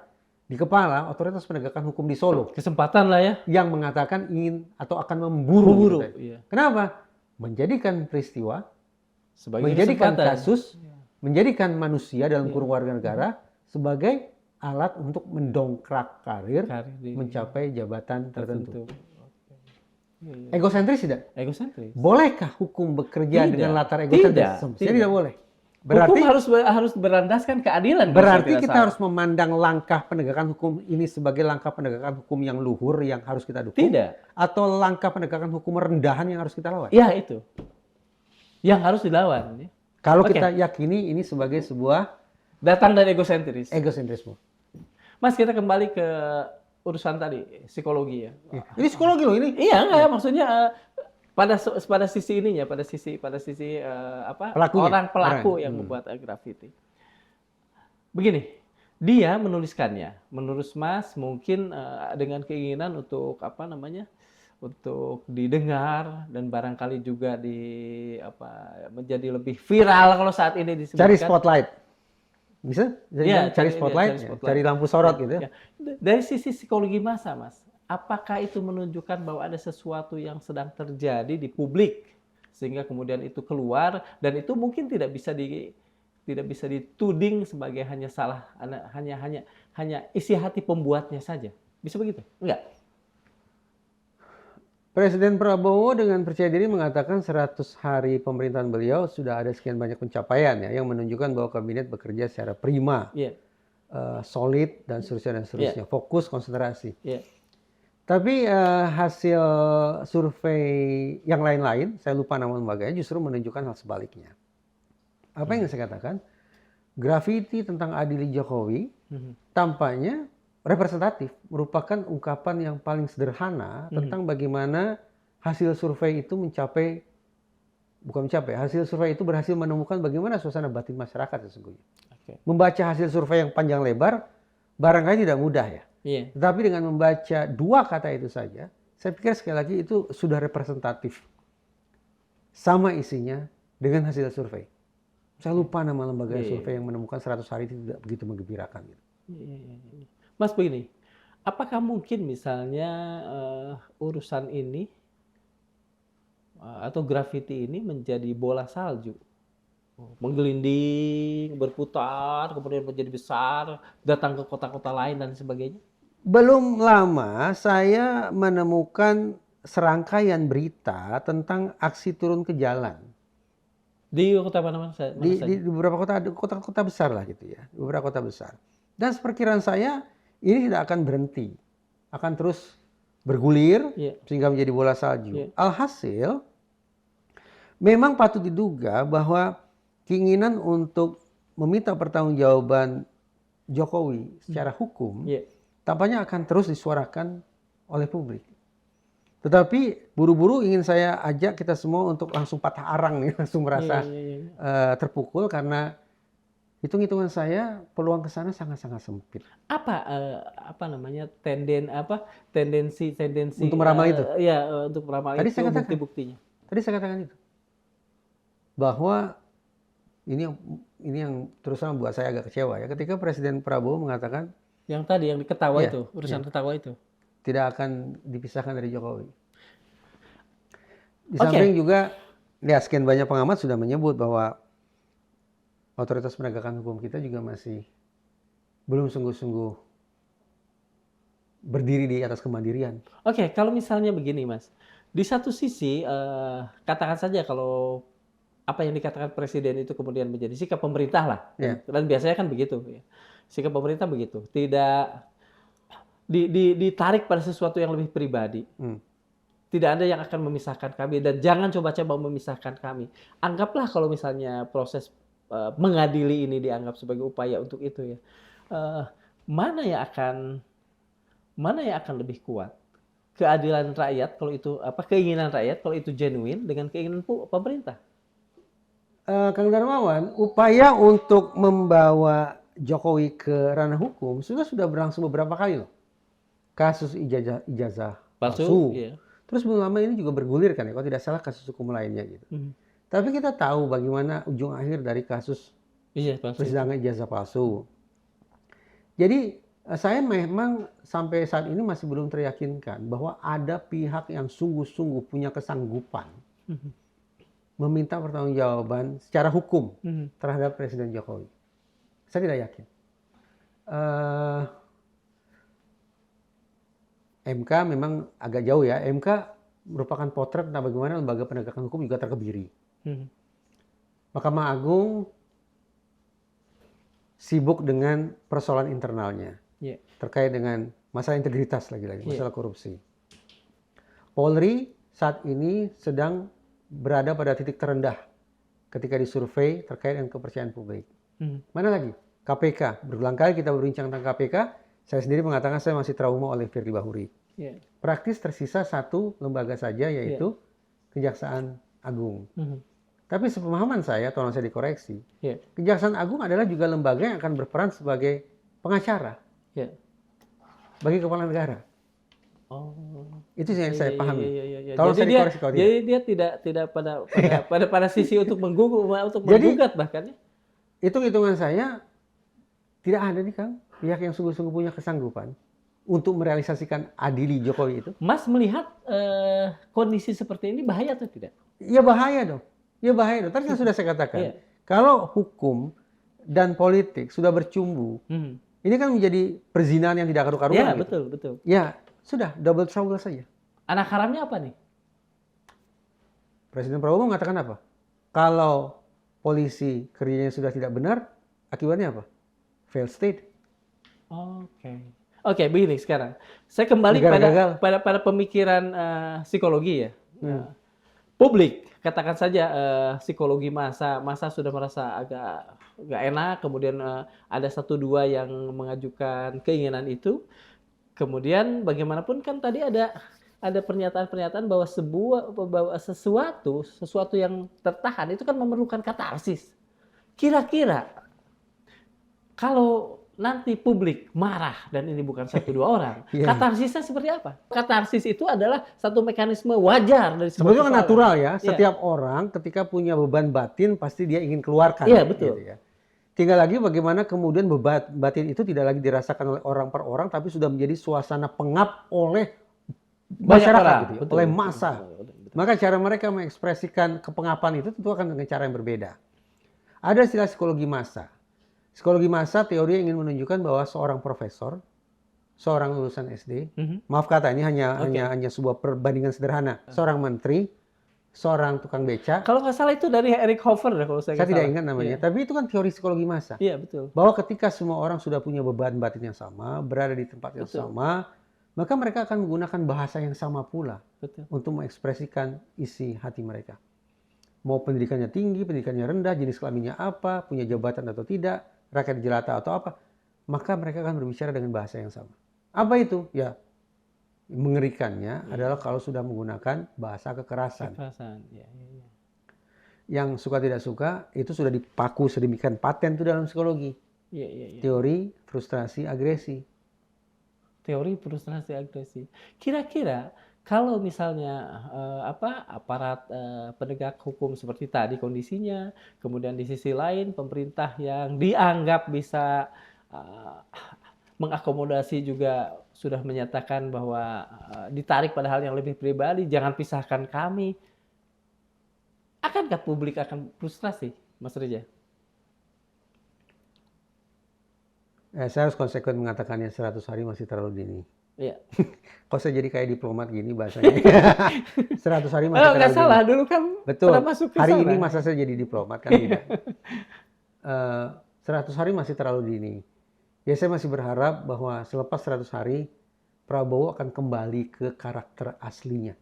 di kepala otoritas penegakan hukum di Solo. Kesempatan lah ya. Yang mengatakan ingin atau akan memburu. Kenapa? Menjadikan peristiwa, menjadikan kasus, menjadikan manusia dalam kurung warga negara sebagai alat untuk mendongkrak karir di- mencapai jabatan tertentu. Iya. Egosentris tidak? Egosentris. Bolehkah hukum bekerja Tidak. dengan latar egosentris? Tidak. Saya tidak boleh. Berarti hukum harus berlandaskan keadilan. kalau Berarti saya tidak kita salah. harus memandang langkah penegakan hukum ini sebagai langkah penegakan hukum yang luhur yang harus kita dukung? Tidak. Atau langkah penegakan hukum rendahan yang harus kita lawan? Ya itu. Yang harus dilawan. Kalau Oke. kita yakini ini sebagai sebuah Datang dari egosentris. egosentrisme. Mas, kita kembali ke urusan tadi, psikologi ya. Ini psikologi loh ini. Iya, enggak, maksudnya pada sisi ininya, pada sisi Pelakunya. orang pelaku Orang. yang membuat graffiti. Begini, dia menuliskannya. Menurut Mas mungkin dengan keinginan untuk untuk didengar dan barangkali juga menjadi lebih viral kalau saat ini disebutkan. Cari spotlight. Bisa? Iya, cari spotlight, cari lampu sorot gitu ya. Dari sisi psikologi massa, Mas, apakah itu menunjukkan bahwa ada sesuatu yang sedang terjadi di publik sehingga kemudian itu keluar dan itu mungkin tidak bisa dituding sebagai hanya isi hati pembuatnya saja. Bisa begitu? Enggak. Presiden Prabowo dengan percaya diri mengatakan 100 hari pemerintahan beliau sudah ada sekian banyak pencapaian ya yang menunjukkan bahwa kabinet bekerja secara prima, solid dan seterusnya, fokus, konsentrasi. Tapi hasil survei yang lain-lain, saya lupa nama lembaganya, justru menunjukkan hal sebaliknya. Apa yang saya katakan? Graffiti tentang adili Jokowi tampaknya representatif, merupakan ungkapan yang paling sederhana tentang bagaimana hasil survei itu hasil survei itu berhasil menemukan bagaimana suasana batin masyarakat sesungguhnya. Membaca hasil survei yang panjang lebar barangkali tidak mudah ya. Tetapi dengan membaca 2 kata itu saja, saya pikir sekali lagi itu sudah representatif. Sama isinya dengan hasil survei. Saya lupa nama lembaga survei yang menemukan 100 hari itu tidak begitu menggembirakan. Mas, begini, apakah mungkin misalnya urusan ini atau graffiti ini menjadi bola salju? Menggelinding, berputar, kemudian menjadi besar, datang ke kota-kota lain dan sebagainya? Belum lama saya menemukan serangkaian berita tentang aksi turun ke jalan. Di kota mana? Di beberapa kota besar lah gitu ya, beberapa kota besar. Dan seperkiraan saya ini tidak akan berhenti, akan terus bergulir sehingga menjadi bola salju. Alhasil, memang patut diduga bahwa keinginan untuk meminta pertanggungjawaban Jokowi secara hukum tampaknya akan terus disuarakan oleh publik. Tetapi buru-buru ingin saya ajak kita semua untuk langsung patah arang nih, langsung merasa terpukul karena hitung-hitungan saya peluang ke sana sangat-sangat sempit. Tendensi untuk meramal itu? Untuk meramal tadi itu, bukti-buktinya. Tadi saya katakan itu. Bahwa ini yang terus terang buat saya agak kecewa ya. Ketika Presiden Prabowo mengatakan yang tadi yang diketawa itu, urusan ketawa itu tidak akan dipisahkan dari Jokowi. Di samping juga sekian banyak pengamat sudah menyebut bahwa otoritas penegakan hukum kita juga masih belum sungguh-sungguh berdiri di atas kemandirian. Kalau misalnya begini, Mas. Di satu sisi, katakan saja kalau apa yang dikatakan Presiden itu kemudian menjadi sikap pemerintah lah. Dan biasanya kan begitu. Sikap pemerintah begitu. Tidak ditarik pada sesuatu yang lebih pribadi. Tidak ada yang akan memisahkan kami. Dan jangan coba-coba memisahkan kami. Anggaplah kalau misalnya proses mengadili ini dianggap sebagai upaya untuk itu ya. Mana yang akan lebih kuat? Keadilan rakyat kalau itu keinginan rakyat kalau itu genuine dengan keinginan pemerintah. Kang Darmawan, upaya untuk membawa Jokowi ke ranah hukum sudah berlangsung beberapa kali loh. Kasus ijazah palsu. Terus belum lama ini juga bergulir kan ya, kalau tidak salah kasus hukum lainnya gitu. Tapi kita tahu bagaimana ujung akhir dari kasus persidangan ijazah palsu. Jadi saya memang sampai saat ini masih belum teryakinkan bahwa ada pihak yang sungguh-sungguh punya kesanggupan meminta pertanggungjawaban secara hukum terhadap Presiden Jokowi. Saya tidak yakin. eh, MK memang agak jauh ya. MK merupakan potret tentang bagaimana lembaga penegakan hukum juga terkebiri. Mahkamah Agung sibuk dengan persoalan internalnya terkait dengan masalah integritas lagi-lagi, masalah korupsi. Polri saat ini sedang berada pada titik terendah ketika disurvei terkait dengan kepercayaan publik. Mana lagi? KPK. Berulang kali kita berbincang tentang KPK. Saya sendiri mengatakan saya masih trauma oleh Firly Bahuri. Praktis tersisa satu lembaga saja, yaitu Kejaksaan Agung. Tapi sepemahaman saya, tolong saya dikoreksi, Kejaksaan Agung adalah juga lembaga yang akan berperan sebagai pengacara bagi kepala negara. Itu yang saya pahami. Tolong saya dikoreksi kalau tidak. Jadi dia tidak pada sisi untuk menggugat bahkan. Hitung-hitungan saya tidak ada nih Kang pihak yang sungguh-sungguh punya kesanggupan untuk merealisasikan adili Jokowi itu. Mas melihat kondisi seperti ini bahaya atau tidak? Ya bahaya dong. Ya bahaya dong. Tadi kan sudah saya katakan. Kalau hukum dan politik sudah bercumbu, ini kan menjadi perzinahan yang tidak karu-karuan. Ya, gitu. betul. Ya, sudah double trouble saja. Anak haramnya apa nih? Presiden Prabowo mengatakan apa? Kalau polisi kerjanya sudah tidak benar, akibatnya apa? Fail state. Oke, begini sekarang. Saya kembali pada pemikiran psikologi ya. Publik, katakan saja psikologi masa sudah merasa agak enak, kemudian ada 1-2 yang mengajukan keinginan itu. Kemudian bagaimanapun kan tadi ada pernyataan-pernyataan bahwa sesuatu yang tertahan itu kan memerlukan katarsis. Kira-kira kalau nanti publik marah dan ini bukan 1-2 orang, katarsisnya seperti apa? Katarsis itu adalah satu mekanisme wajar dari sebetulnya natural ya. Setiap orang ketika punya beban batin pasti dia ingin keluarkan. Iya, betul. Gitu ya. Tinggal lagi bagaimana kemudian beban batin itu tidak lagi dirasakan oleh orang per orang, tapi sudah menjadi suasana pengap oleh masyarakat, gitu ya, oleh massa. Maka cara mereka mengekspresikan kepengapan itu tentu akan dengan cara yang berbeda. Ada istilah psikologi massa. Psikologi massa teori ingin menunjukkan bahwa seorang profesor, seorang lulusan SD, maaf kata ini hanya sebuah perbandingan sederhana, seorang menteri, seorang tukang beca. Kalau nggak salah itu dari Eric Hoffer kalau saya tidak ingat namanya, tapi itu kan teori psikologi massa. Iya, betul. Bahwa ketika semua orang sudah punya beban batin yang sama, berada di tempat yang sama, maka mereka akan menggunakan bahasa yang sama pula untuk mengekspresikan isi hati mereka. Mau pendidikannya tinggi, pendidikannya rendah, jenis kelaminnya apa, punya jabatan atau tidak, rakyat jelata atau apa, maka mereka akan berbicara dengan bahasa yang sama. Apa itu? Ya, mengerikannya adalah kalau sudah menggunakan bahasa kekerasan. Yang suka tidak suka, itu sudah dipaku sedemikian paten itu dalam psikologi. Teori frustrasi agresi. Teori frustrasi agresi. Kira-kira kalau misalnya aparat penegak hukum seperti tadi kondisinya, kemudian di sisi lain pemerintah yang dianggap bisa mengakomodasi juga sudah menyatakan bahwa ditarik pada hal yang lebih pribadi, jangan pisahkan kami. Akankah publik akan frustrasi, Mas Reza? Saya harus konsekuen mengatakannya 100 hari masih terlalu dini. Iya. Kok saya jadi kayak diplomat gini bahasanya. 100 hari masih terlalu nggak salah, dulu kan betul. Masuk ke hari sana. Ini masa saya jadi diplomat kan tidak. 100 hari masih terlalu dini. Ya saya masih berharap bahwa selepas 100 hari Prabowo akan kembali ke karakter aslinya.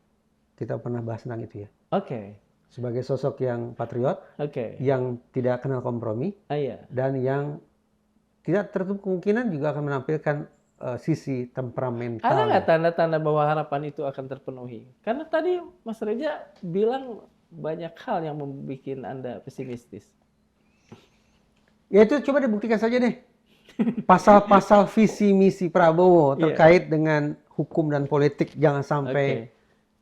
Kita pernah bahas tentang itu ya. Sebagai sosok yang patriot, yang tidak kenal kompromi, dan yang tidak tertutup kemungkinan juga akan menampilkan sisi temperamental. Ada nggak tanda-tanda bahwa harapan itu akan terpenuhi? Karena tadi Mas Reza bilang banyak hal yang membuat Anda pesimistis. Ya itu coba dibuktikan saja deh. Pasal-pasal visi misi Prabowo terkait dengan hukum dan politik jangan sampai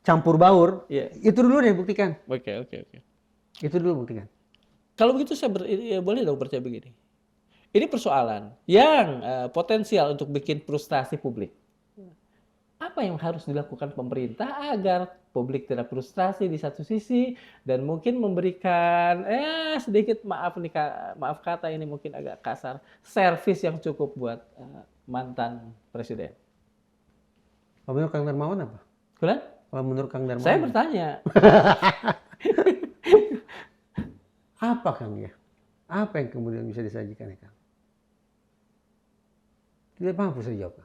campur baur. Itu dulu deh buktikan. Itu dulu buktikan. Kalau begitu saya boleh dong percaya begini. Ini persoalan yang potensial untuk bikin frustasi publik. apa yang harus dilakukan pemerintah agar publik tidak frustrasi di satu sisi dan mungkin memberikan sedikit maaf nih maaf kata ini mungkin agak kasar, servis yang cukup buat mantan presiden. Kalau menurut Kang Darmawan apa? Kemudian? Kalau menurut Kang Darmawan? Saya bertanya. Apa Kang ya? Apa yang kemudian bisa disajikan ya Kang? Tidak mampu saya jawab.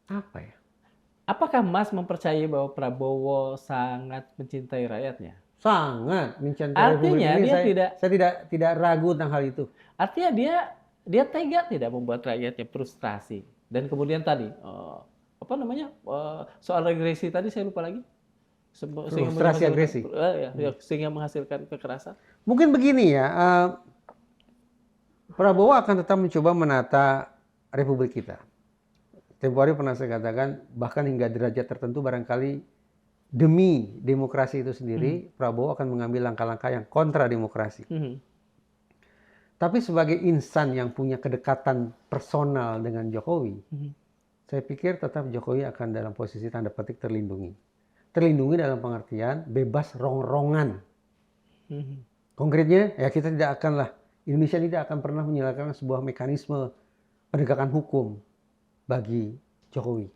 Apa ya? Apakah Mas mempercayai bahwa Prabowo sangat mencintai rakyatnya? Sangat mencintai Artinya Republik ini. dia Saya tidak ragu tentang hal itu. Artinya dia tega tidak membuat rakyatnya frustrasi. Dan kemudian tadi soal regresi tadi saya lupa lagi. Frustrasi agresi. Sehingga menghasilkan kekerasan. Mungkin begini ya, Prabowo akan tetap mencoba menata Republik kita. Tempo hari pernah saya katakan, bahkan hingga derajat tertentu barangkali demi demokrasi itu sendiri, Prabowo akan mengambil langkah-langkah yang kontra demokrasi. Tapi sebagai insan yang punya kedekatan personal dengan Jokowi, saya pikir tetap Jokowi akan dalam posisi tanda petik terlindungi. Terlindungi dalam pengertian bebas rong-rongan. Konkretnya, ya kita tidak akanlah, Indonesia tidak akan pernah menyalakan sebuah mekanisme penegakan hukum bagi Jokowi.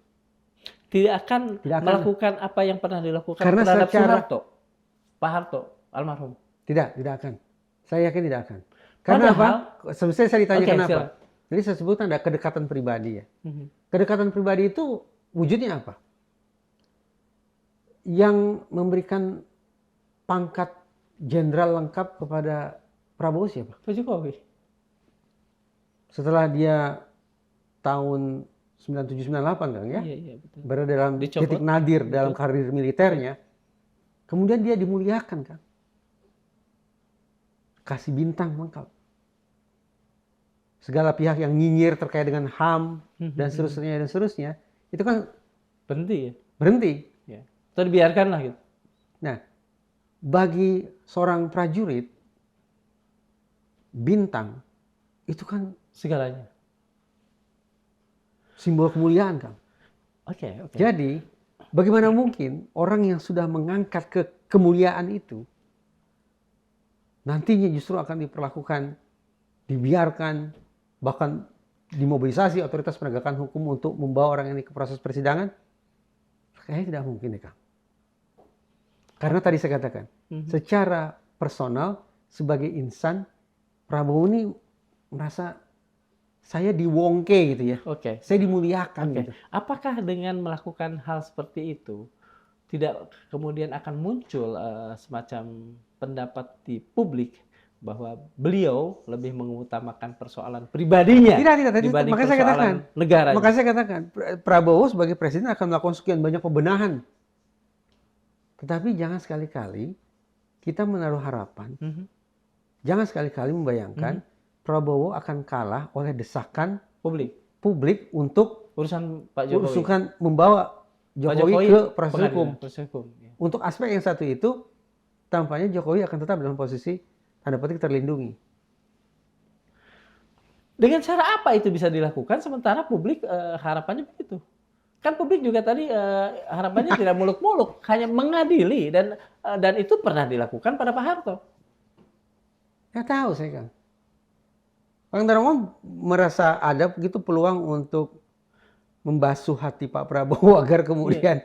Tidak akan melakukan apa yang pernah dilakukan karena terhadap secara, Pak Harto, almarhum. Tidak akan. Saya yakin tidak akan. Karena apa? Sebelumnya saya ditanya kenapa. Silakan. Jadi saya sebutkan ada kedekatan pribadi ya. Kedekatan pribadi itu wujudnya apa? Yang memberikan pangkat jenderal lengkap kepada Prabowo siapa? Pak Jokowi. Setelah dia tahun 97-98 kan ya? Iya, betul. Berada dalam titik nadir dalam karir militernya. Kemudian dia dimuliakan kan? Kasih bintang lengkap. Segala pihak yang nyinyir terkait dengan HAM dan seterusnya, itu kan berhenti ya? Berhenti. Ya. Atau dibiarkan lah gitu. Nah, bagi seorang prajurit, bintang itu kan segalanya. Simbol kemuliaan, Kang. Oke. Jadi, bagaimana mungkin orang yang sudah mengangkat ke kemuliaan itu nantinya justru akan diperlakukan, dibiarkan, bahkan dimobilisasi otoritas penegakan hukum untuk membawa orang ini ke proses persidangan? Kayaknya tidak mungkin ya, Kang. Karena tadi saya katakan, secara personal, sebagai insan, Prabowo ini merasa saya diwongke gitu ya. Saya dimuliakan gitu. Apakah dengan melakukan hal seperti itu, tidak kemudian akan muncul semacam pendapat di publik bahwa beliau lebih mengutamakan persoalan pribadinya dibanding persoalan negara? Makanya saya katakan, Prabowo sebagai presiden akan melakukan sekian banyak pembenahan. Tetapi jangan sekali-kali kita menaruh harapan, jangan sekali-kali membayangkan Prabowo akan kalah oleh desakan publik untuk urusan Pak Jokowi. Urusan membawa Jokowi ke proses hukum. Ya. Untuk aspek yang satu itu, tampaknya Jokowi akan tetap dalam posisi tanda petik terlindungi. Dengan cara apa itu bisa dilakukan sementara publik harapannya begitu? Kan publik juga tadi harapannya tidak muluk-muluk, hanya mengadili dan itu pernah dilakukan pada Pak Harto. Ya tahu saya, Kang. Kang Darmawan merasa ada begitu peluang untuk membasuh hati Pak Prabowo agar kemudian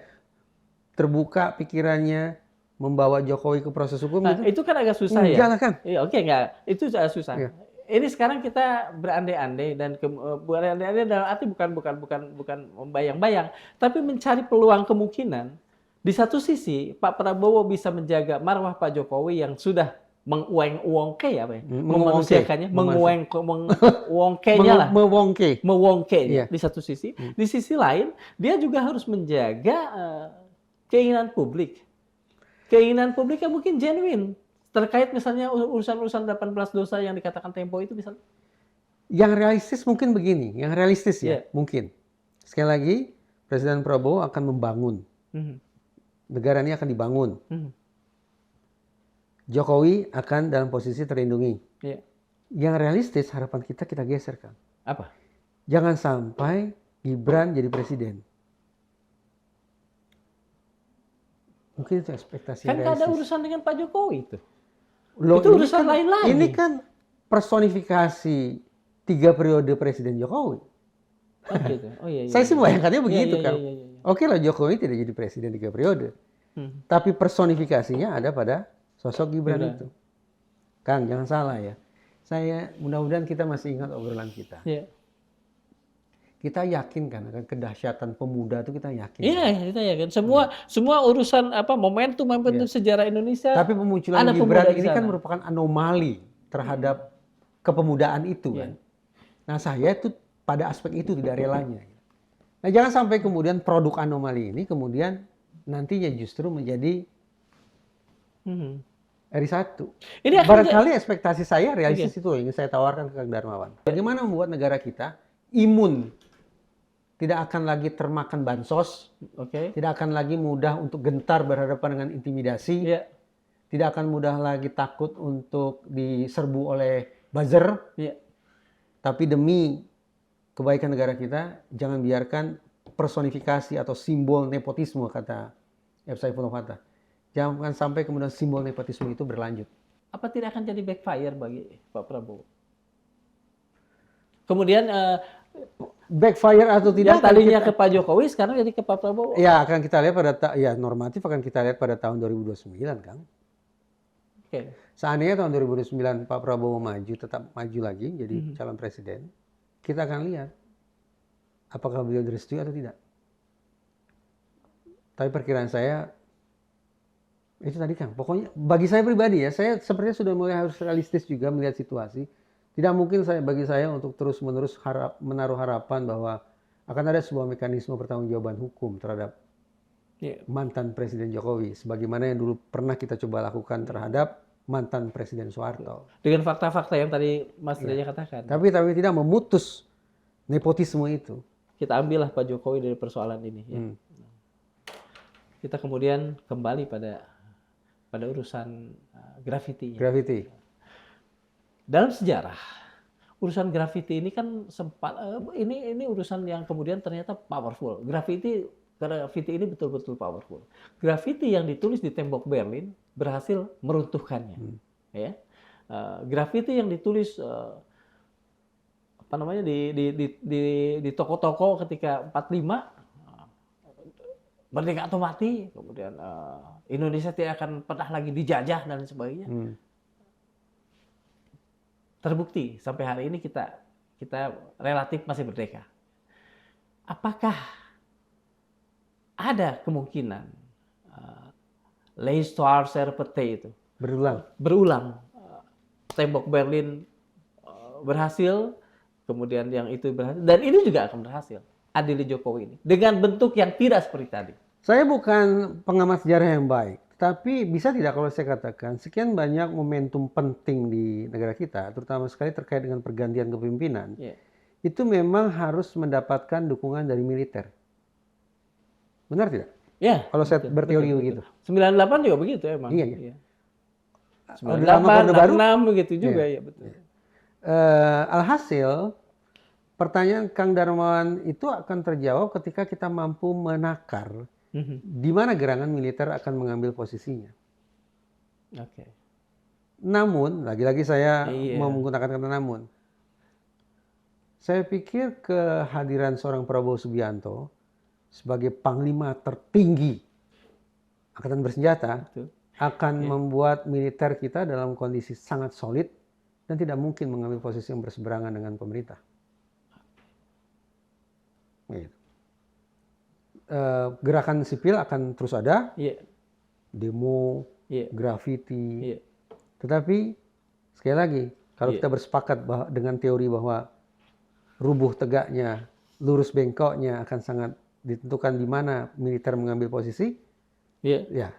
terbuka pikirannya, membawa Jokowi ke proses hukum. Itu kan agak susah ya. Kan? Iya, enggak. Itu susah. Iya. Ini sekarang kita berandai-andai dan berandai-andai dalam arti bukan membayang-bayang, tapi mencari peluang kemungkinan. Di satu sisi Pak Prabowo bisa menjaga marwah Pak Jokowi yang sudah mengueng-uongke ya, memanusiakannya, menguengkenya lah. Mewongkenya di satu sisi. Di sisi lain, dia juga harus menjaga keinginan publik. Keinginan publik yang mungkin genuine. Terkait misalnya urusan-urusan 18 dosa yang dikatakan Tempo itu misalnya. Yang realistis mungkin begini. Yang realistis ya, mungkin. Sekali lagi, Presiden Prabowo akan membangun. Negara ini akan dibangun. Jokowi akan dalam posisi terlindungi. Yang realistis harapan kita geser, Kang. Apa? Jangan sampai Gibran jadi presiden. Mungkin itu ekspektasi Kan nggak ada realistis. urusan dengan Pak Jokowi itu. Loh, Itu ini urusan kan- lain lagi. Ini kan personifikasi 3 periode Presiden Jokowi. Oh gitu. Oh iya. Saya sih bayangkannya Iya, begitu iya, kan. iya, iya, iya. Oke lah, Jokowi tidak jadi presiden 3 periode. Tapi personifikasinya ada pada sosok Gibran Gibran. itu. Kang, jangan salah ya. Saya mudah-mudahan kita masih ingat obrolan kita. Iya. Kita yakin kan akan kedahsyatan pemuda itu, kita yakin. Iya, itu ya kan. Semua urusan momentum sejarah Indonesia. Tapi pemunculan ada Gibran pemuda di ini kan sana. merupakan anomali terhadap kepemudaan itu kan. Nah, saya itu pada aspek itu tidak relanya. Nah, jangan sampai kemudian produk anomali ini kemudian nantinya justru menjadi RI1. Ini akan Barangkali ekspektasi saya realistis itu yang ingin saya tawarkan ke Kang Darmawan. Bagaimana membuat negara kita imun, tidak akan lagi termakan bansos, tidak akan lagi mudah untuk gentar berhadapan dengan intimidasi, Iya. tidak akan mudah lagi takut untuk diserbu oleh buzzer, Iya. tapi demi kebaikan negara kita, jangan biarkan personifikasi atau simbol nepotisme, kata F. Saifullah Fatah. Jangan sampai kemudian simbol nepotisme itu berlanjut. Apa tidak akan jadi backfire bagi Pak Prabowo? Kemudian Backfire atau tidak? yang tadinya ke Pak Jokowi sekarang jadi ke Pak Prabowo. Ya, akan kita lihat normatif akan kita lihat pada tahun 2029, Kang. Oke. Seandainya tahun 2009 Pak Prabowo maju, tetap maju lagi jadi calon presiden, kita akan lihat apakah beliau direstui atau tidak. Tapi perkiraan saya itu tadi, Kang. Pokoknya bagi saya pribadi ya, saya sepertinya sudah mulai harus realistis juga melihat situasi. Tidak mungkin bagi saya untuk terus-menerus menaruh harapan bahwa akan ada sebuah mekanisme pertanggungjawaban hukum terhadap mantan Presiden Jokowi, sebagaimana yang dulu pernah kita coba lakukan terhadap mantan Presiden Soeharto. Dengan fakta-fakta yang tadi Mas Reja katakan. Tapi tidak memutus nepotisme itu. Kita ambillah Pak Jokowi dari persoalan ini. Ya. Kita kemudian kembali pada urusan graffiti. Graffiti. Dalam sejarah, urusan graffiti ini kan sempat ini urusan yang kemudian ternyata powerful. Graffiti ini betul-betul powerful. Graffiti yang ditulis di tembok Berlin berhasil meruntuhkannya. Ya. Graffiti yang ditulis di toko-toko ketika 45 merdeka atau mati, kemudian Indonesia tidak akan pernah lagi dijajah dan sebagainya. Terbukti sampai hari ini kita relatif masih merdeka. Apakah ada kemungkinan l'histoire se répète itu berulang? Tembok Berlin berhasil, kemudian yang itu berhasil, dan ini juga akan berhasil. Adili Jokowi ini dengan bentuk yang tidak seperti tadi. Saya bukan pengamat sejarah yang baik, tapi bisa tidak kalau saya katakan sekian banyak momentum penting di negara kita, terutama sekali terkait dengan pergantian kepemimpinan, itu memang harus mendapatkan dukungan dari militer. Benar tidak? Ya. Kalau saya berteori begitu. 98 juga begitu emang. Iya. 98, 96 begitu juga ya betul. Alhasil pertanyaan Kang Darmawan itu akan terjawab ketika kita mampu menakar di mana gerangan militer akan mengambil posisinya. Oke. Namun, lagi-lagi saya mau menggunakan kata namun. Saya pikir kehadiran seorang Prabowo Subianto sebagai panglima tertinggi Angkatan Bersenjata akan membuat militer kita dalam kondisi sangat solid dan tidak mungkin mengambil posisi yang berseberangan dengan pemerintah. Gerakan sipil akan terus ada, demo, graffiti. Tetapi sekali lagi, kalau kita bersepakat dengan teori bahwa rubuh tegaknya, lurus bengkoknya akan sangat ditentukan di mana militer mengambil posisi, ya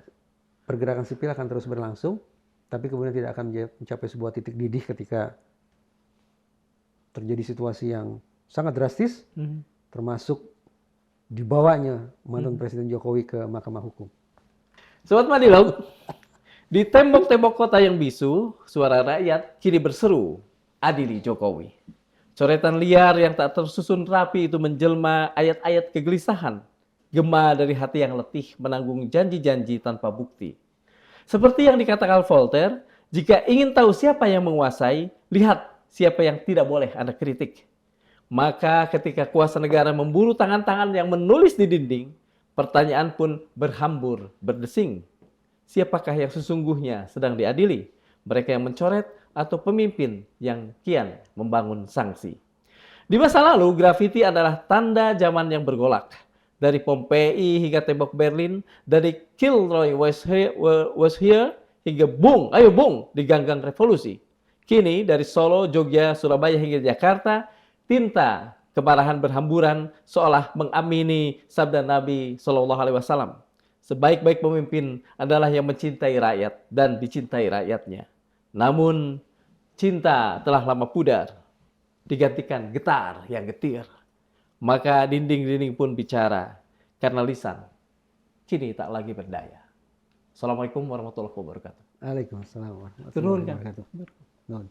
pergerakan sipil akan terus berlangsung, tapi kemudian tidak akan mencapai sebuah titik didih ketika terjadi situasi yang sangat drastis, termasuk dibawanya mantan Presiden Jokowi ke Mahkamah Hukum. Sobat Madilog, di tembok-tembok kota yang bisu, suara rakyat kini berseru, adili Jokowi. Coretan liar yang tak tersusun rapi itu menjelma ayat-ayat kegelisahan gema dari hati yang letih menanggung janji-janji tanpa bukti. Seperti yang dikatakan Voltaire, jika ingin tahu siapa yang menguasai, lihat siapa yang tidak boleh Anda kritik. Maka ketika kuasa negara memburu tangan-tangan yang menulis di dinding, pertanyaan pun berhambur, berdesing. Siapakah yang sesungguhnya sedang diadili? Mereka yang mencoret atau pemimpin yang kian membangun sanksi? Di masa lalu, grafiti adalah tanda zaman yang bergolak. Dari Pompei hingga tembok Berlin, dari Kilroy was here hingga Bung, ayo Bung, di ganggang revolusi. Kini dari Solo, Jogja, Surabaya hingga Jakarta, tinta kemarahan berhamburan seolah mengamini sabda Nabi Shallallahu Alaihi Wasallam. Sebaik-baik pemimpin adalah yang mencintai rakyat dan dicintai rakyatnya. Namun cinta telah lama pudar, digantikan getar yang getir. Maka dinding-dinding pun bicara, karena lisan kini tak lagi berdaya. Assalamualaikum warahmatullahi wabarakatuh. Waalaikumsalam warahmatullahi Turun kan? wabarakatuh. Nun.